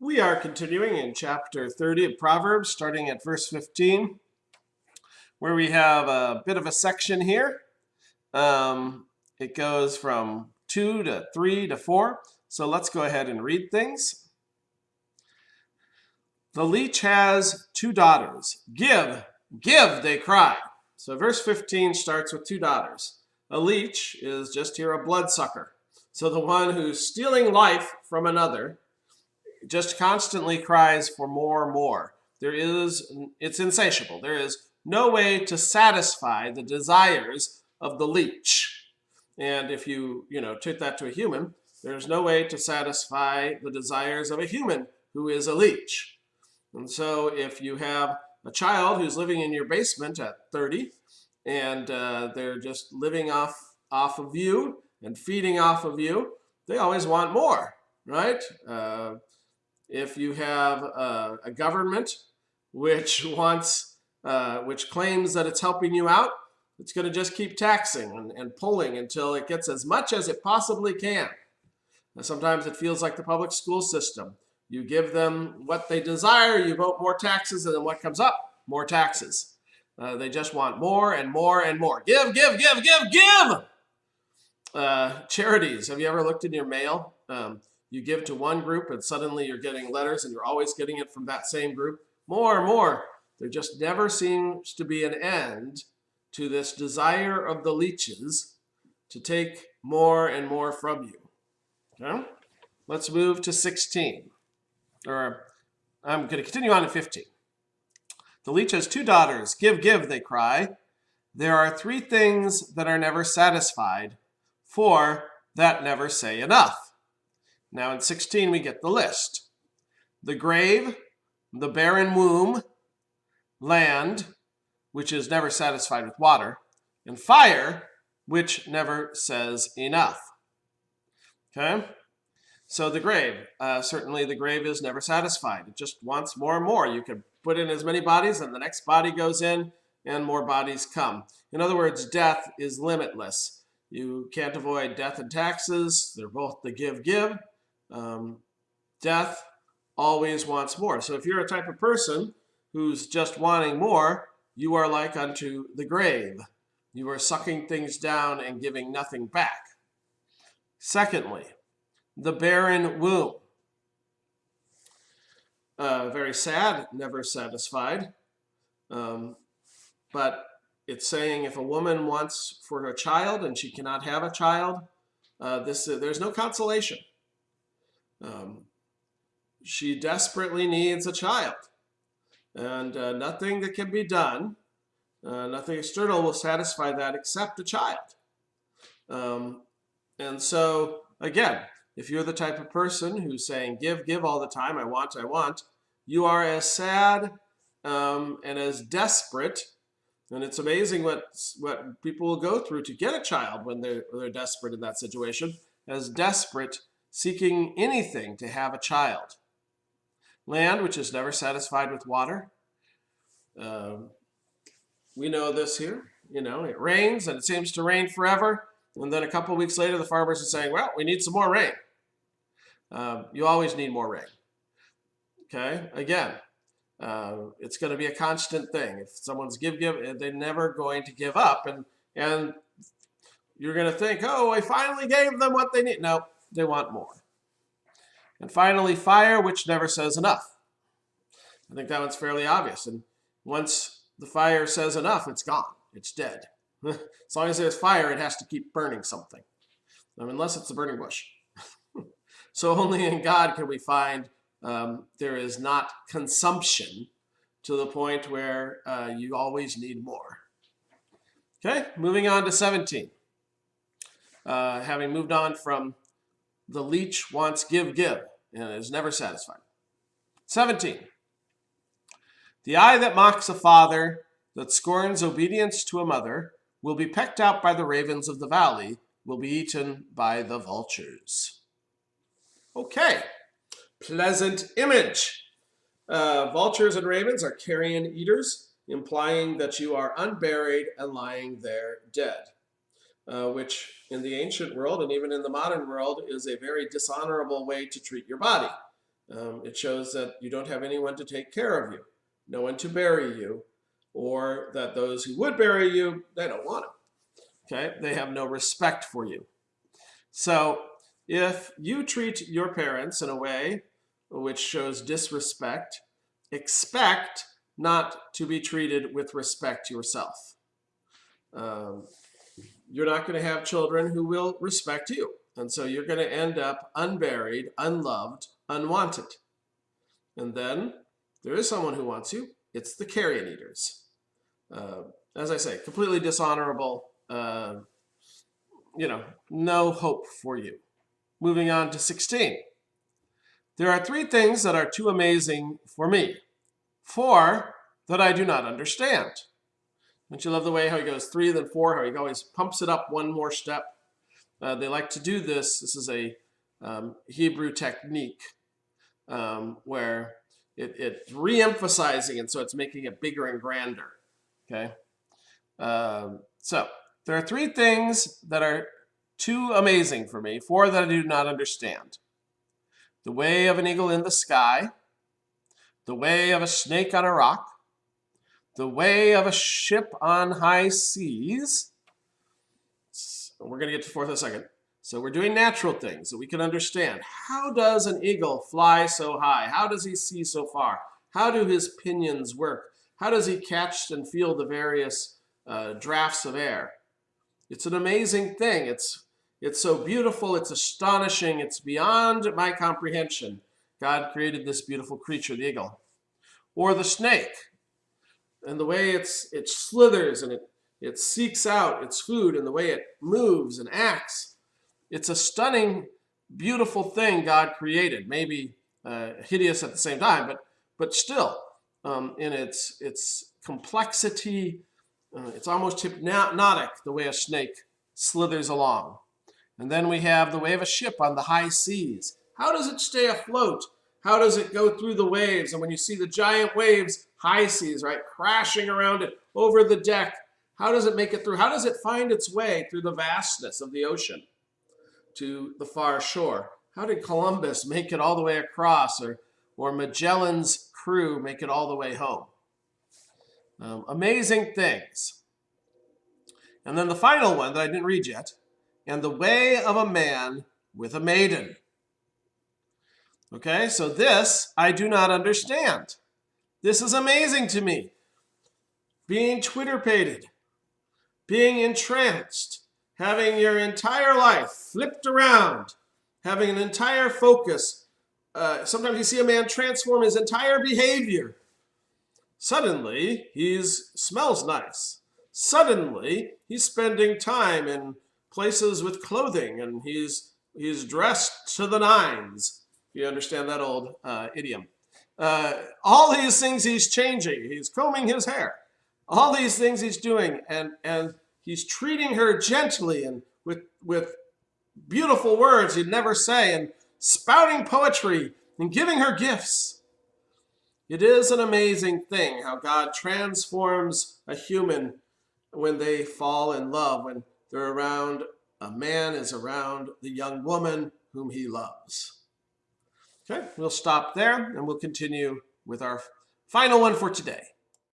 We are continuing in chapter 30 of Proverbs, starting at verse 15, where we have a bit of a section here. It goes from 2 to 3 to 4. So let's go ahead and read things. The leech has 2 daughters. Give, give, they cry. So verse 15 starts with 2 daughters. A leech is just here a bloodsucker. So the one who's stealing life from another just constantly cries for more and more. It's insatiable. There is no way to satisfy the desires of the leech. And if you take that to a human, there's no way to satisfy the desires of a human who is a leech. And so if you have a child who's living in your basement at 30 and they're just living off of you and feeding off of you, they always want more, right? If you have a government which claims that it's helping you out, it's going to just keep taxing and pulling until it gets as much as it possibly can. And sometimes it feels like the public school system. You give them what they desire, you vote more taxes, and then what comes up? More taxes. They just want more and more and more. Give, give, give, give, give! Charities. Have you ever looked in your mail? You give to one group and suddenly you're getting letters and you're always getting it from that same group. More and more. There just never seems to be an end to this desire of the leeches to take more and more from you. Okay? Let's move to 16. Or I'm going to continue on to 15. The leech has 2 daughters. Give, give, they cry. There are 3 things that are never satisfied, 4 that never say enough. Now in 16 we get the list. The grave, the barren womb, land, which is never satisfied with water, and fire, which never says enough. Okay? So the grave, certainly the grave is never satisfied. It just wants more and more. You can put in as many bodies and the next body goes in and more bodies come. In other words, death is limitless. You can't avoid death and taxes. They're both the give. Death always wants more. So if you're a type of person who's just wanting more, you are like unto the grave. You are sucking things down and giving nothing back. Secondly, the barren womb. Very sad, never satisfied. But it's saying if a woman wants for her child and she cannot have a child, there's no consolation. She desperately needs a child. And nothing that can be done, nothing external will satisfy that except a child. And so, again, if you're the type of person who's saying, give, give all the time, I want, you are as sad and as desperate. And it's amazing what people will go through to get a child when they're desperate in that situation, as desperate, seeking anything to have a child. Land, which is never satisfied with water. We know this here. It rains and it seems to rain forever. And then a couple of weeks later, the farmers are saying, well, we need some more rain. You always need more rain. Okay, again, it's going to be a constant thing. If someone's give, they're never going to give up. And you're going to think, oh, I finally gave them what they need. No, they want more. And finally, fire, which never says enough. I think that one's fairly obvious. And once the fire says enough, it's gone. It's dead. As long as there's fire, it has to keep burning something. Unless it's a burning bush. So only in God can we find there is not consumption to the point where you always need more. Okay, moving on to 17. Having moved on from the leech wants give, and is never satisfied. 17. The eye that mocks a father, that scorns obedience to a mother, will be pecked out by the ravens of the valley, will be eaten by the vultures. Okay, pleasant image. Vultures and ravens are carrion eaters, implying that you are unburied and lying there dead, which in the ancient world and even in the modern world is a very dishonorable way to treat your body. It shows that you don't have anyone to take care of you, no one to bury you, or that those who would bury you, they don't want to. Okay? They have no respect for you. So if you treat your parents in a way which shows disrespect, expect not to be treated with respect yourself. You're not going to have children who will respect you. And so you're going to end up unburied, unloved, unwanted. And then there is someone who wants you. It's the carrion eaters. As I say, completely dishonorable, no hope for you. Moving on to 16. There are 3 things that are too amazing for me, 4 that I do not understand. Don't you love the way how he goes 3, then 4, how he always pumps it up one more step? They like to do this. This is a Hebrew technique where it's re-emphasizing, and so it's making it bigger and grander. Okay? So there are 3 things that are too amazing for me, 4 that I do not understand. The way of an eagle in the sky, the way of a snake on a rock, the way of a ship on high seas. We're going to get to 4th in a second. So we're doing natural things that we can understand. How does an eagle fly so high? How does he see so far? How do his pinions work? How does he catch and feel the various drafts of air? It's an amazing thing. It's so beautiful. It's astonishing. It's beyond my comprehension. God created this beautiful creature, the eagle. Or the snake, and the way it slithers and it seeks out its food, and the way it moves and acts. It's a stunning, beautiful thing God created. Maybe hideous at the same time, but still, in its complexity, it's almost hypnotic the way a snake slithers along. And then we have the way of a ship on the high seas. How does it stay afloat? How does it go through the waves? And when you see the giant waves, high seas, right, crashing around it over the deck, how does it make it through? How does it find its way through the vastness of the ocean to the far shore? How did Columbus make it all the way across, or Magellan's crew make it all the way home? Amazing things. And then the final one that I didn't read yet, and the way of a man with a maiden. Okay, so this I do not understand. This is amazing to me. Being Twitter-pated, being entranced, having your entire life flipped around, having an entire focus. Sometimes you see a man transform his entire behavior. Suddenly, he smells nice. Suddenly, he's spending time in places with clothing, and he's dressed to the nines. You understand that old idiom. All these things he's changing. He's combing his hair. All these things he's doing, and he's treating her gently and with beautiful words he'd never say, and spouting poetry and giving her gifts. It is an amazing thing how God transforms a human when they fall in love, when they're around, a man is around the young woman whom he loves. Okay, we'll stop there and we'll continue with our final one for today.